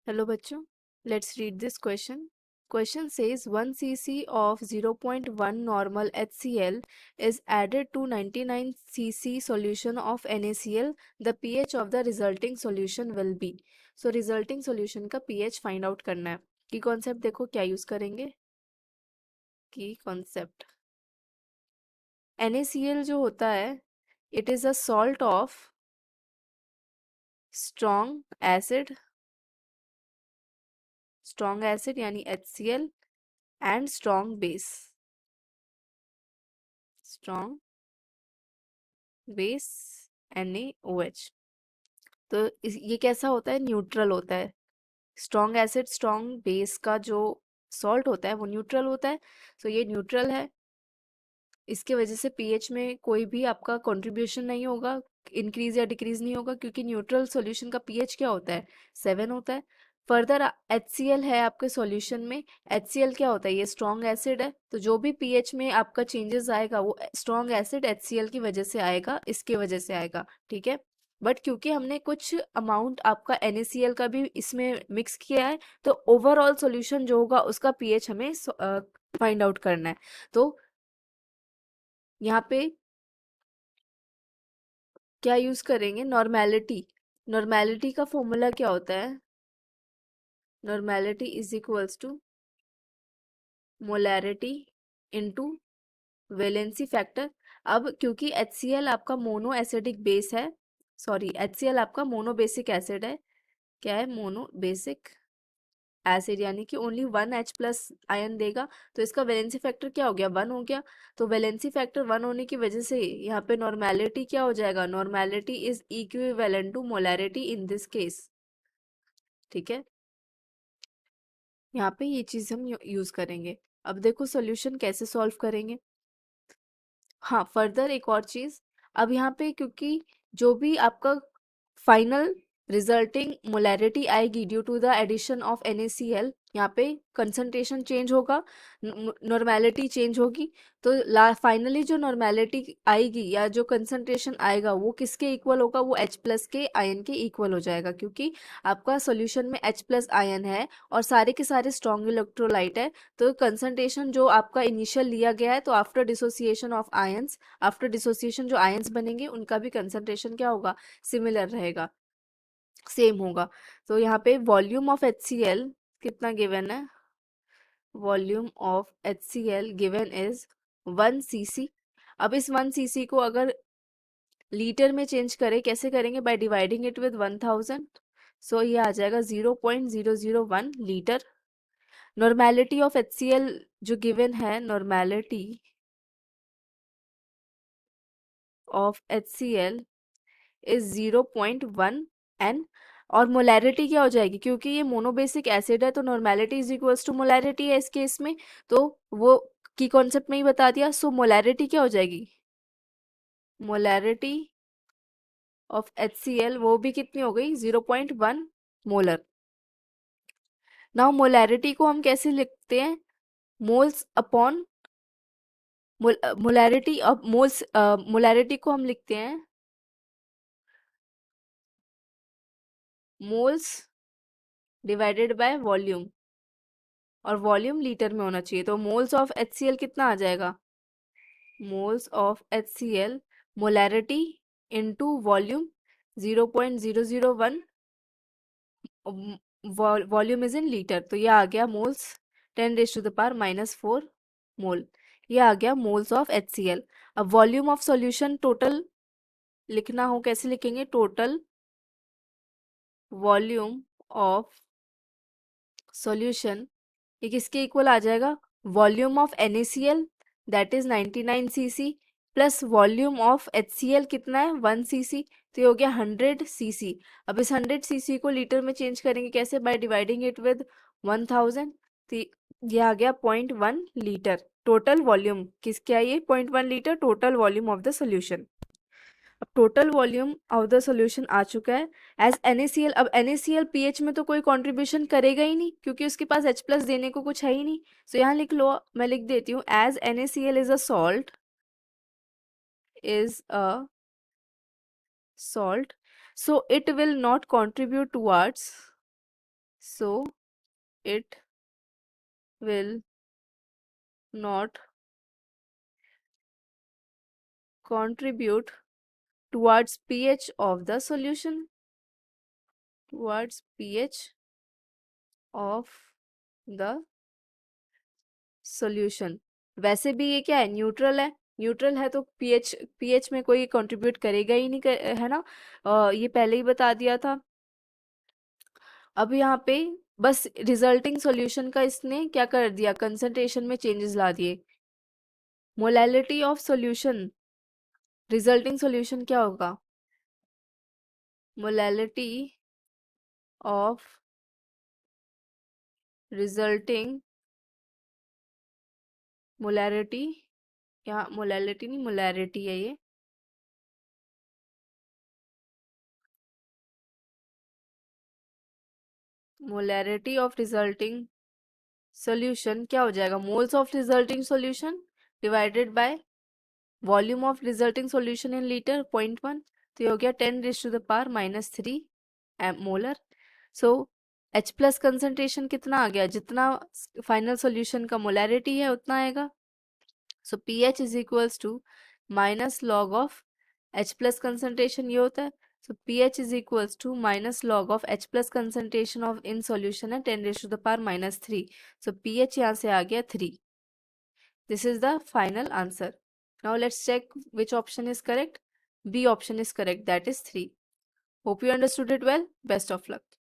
Hello bachcho, let's read this question. Question says 1 cc of 0.1 normal HCl is added to 99 cc solution of NaCl. The pH of the resulting solution will be. So resulting solution का pH find out करना है. की concept देखो क्या use करेंगे. की concept NaCl जो होता है it is a salt of strong acid यानी HCl and strong base NaOH. तो ये कैसा होता है, न्यूट्रल होता है. स्ट्रॉन्ग एसिड स्ट्रॉन्ग बेस का जो सॉल्ट होता है वो न्यूट्रल होता है. सो ये न्यूट्रल है, इसके वजह से पीएच में कोई भी आपका कंट्रीब्यूशन नहीं होगा, इंक्रीज या डिक्रीज नहीं होगा, क्योंकि न्यूट्रल सॉल्यूशन का पीएच क्या होता है, 7 होता है. फर्दर HCl है आपके सॉल्यूशन में. HCl क्या होता है, ये स्ट्रॉन्ग एसिड है, तो जो भी पीएच में आपका चेंजेस आएगा वो स्ट्रॉन्ग एसिड HCl की वजह से आएगा, इसके वजह से आएगा. ठीक है. बट क्योंकि हमने कुछ अमाउंट आपका NaCl का भी इसमें मिक्स किया है, तो ओवरऑल सॉल्यूशन जो होगा उसका पीएच हमें फाइंड आउट करना है. तो यहाँ पे क्या यूज करेंगे, नॉर्मेलिटी. नॉर्मेलिटी का फॉर्मूला क्या होता है, normality is equals to molarity into valency factor. अब क्योंकि HCl आपका मोनो एसिडिक बेस है, सॉरी HCl आपका मोनो बेसिक एसिड है. क्या है, मोनो बेसिक एसिड, यानी कि ओनली 1 H प्लस आयन देगा. तो इसका वैलेंसी फैक्टर क्या हो गया, 1 हो गया. तो वैलेंसी फैक्टर 1 होने की वजह से यहाँ पे नॉर्मेलिटी क्या हो जाएगा, normality is equivalent to molarity in this case. ठीक है. यहाँ पे ये चीज हम यूज करेंगे. अब देखो सॉल्यूशन कैसे सॉल्व करेंगे. हाँ, फर्दर एक और चीज. अब यहाँ पे क्योंकि जो भी आपका फाइनल रिजल्टिंग मोलैरिटी आएगी due to the addition of NaCl, यहाँ पे कंसंट्रेशन चेंज होगा, नॉर्मेलिटी चेंज होगी. तो फाइनली जो नॉर्मेलिटी आएगी या जो कंसंट्रेशन आएगा वो किसके इक्वल होगा, वो H प्लस के आयन के इक्वल हो जाएगा, क्योंकि आपका सॉल्यूशन में H प्लस आयन है और सारे के सारे स्ट्रॉन्ग इलेक्ट्रोलाइट है. तो कंसंट्रेशन जो आपका इनिशियल लिया गया है, तो after dissociation of ions, after dissociation जो आयंस बनेंगे उनका भी कंसंट्रेशन क्या होगा, सिमिलर रहेगा, सेम होगा. तो यहाँ पे वॉल्यूम ऑफ HCl कितना गिवन है, volume of HCl given is 1 cc. अब इस 1 cc को अगर लीटर में चेंज करें, कैसे करेंगे, by dividing it with 1000. So ये आ जाएगा 0.001 लीटर. नॉर्मेलिटी ऑफ HCl जो गिवन है, normality of HCl is 0.1 n. और मोलैरिटी क्या हो जाएगी, क्योंकि ये मोनोबेसिक एसिड है तो normality is equals to molarity है इस केस में. तो वो की कॉन्सेप्ट में ही बता दिया. सो मोलैरिटी क्या हो जाएगी, मोलैरिटी ऑफ HCl वो भी कितनी हो गई, 0.1 मोलर. नाउ मोलैरिटी को हम कैसे लिखते हैं, moles upon molarity of moles, molarity को हम लिखते हैं मोल्स डिवाइडेड बाय वॉल्यूम, और वॉल्यूम लीटर में होना चाहिए. तो मोल्स ऑफ HCl कितना आ जाएगा, moles of HCl molarity into volume 0.001, volume is in litre, तो ये आ गया मोल्स 10⁻⁻⁴ मोल. ये आ गया मोल्स ऑफ HCl. अब वॉल्यूम ऑफ सॉल्यूशन टोटल लिखना हो, कैसे लिखेंगे, टोटल वॉल्यूम ऑफ सॉल्यूशन ये किसके इक्वल आ जाएगा, volume of NaCl that is 99 cc plus volume of HCl कितना है, 1 cc. तो ये हो गया 100 cc. अब इस 100 cc को लीटर में चेंज करेंगे, कैसे, बाय डिवाइडिंग इट विद 1000. तो ये आ गया 0.1 लीटर. टोटल वॉल्यूम किसके आई है, 0.1 litre total volume of the solution. अब total volume of the solution आ चुका है एज NaCl. अब NaCl पीएच में तो कोई कंट्रीब्यूशन करेगा ही नहीं, क्योंकि उसके पास H प्लस देने को कुछ है ही नहीं. सो यहाँ लिख लो, मैं लिख देती हूँ, as NaCl is a salt, is a salt, so it will not contribute towards so it will not contribute towards pH of the solution, towards pH of the solution. वैसे भी ये क्या है, न्यूट्रल है, न्यूट्रल है तो pH pH में कोई कंट्रीब्यूट करेगा ही नहीं है ना, ये पहले ही बता दिया था। अब यहाँ पे बस रिजल्टिंग सॉल्यूशन का इसने क्या कर दिया, कंसंट्रेशन में चेंजेस ला दिए। Molality of solution, resulting solution क्या होगा, मोलैलिटी ऑफ रिजल्टिंग, मोलैरिटी, यहाँ मोलैलिटी नहीं मोलैरिटी है ये, मोलैरिटी ऑफ रिजल्टिंग सॉल्यूशन क्या हो जाएगा, moles of resulting solution divided by volume of resulting solution in litre 0.1, तो ये हो गया 10⁻³ मोलर। सो H प्लस कंसंट्रेशन कितना आ गया, जितना फाइनल सॉल्यूशन का मोलैरिटी है उतना आएगा। So pH is equals to minus log of H plus concentration, ये होता है। So pH is equals to minus log of H plus concentration of in solution है 10⁻³ सो pH यहाँ से आ गया 3। This is the final answer. Now let's check which option is correct. B option is correct, that is 3. Hope you understood it well. Best of luck.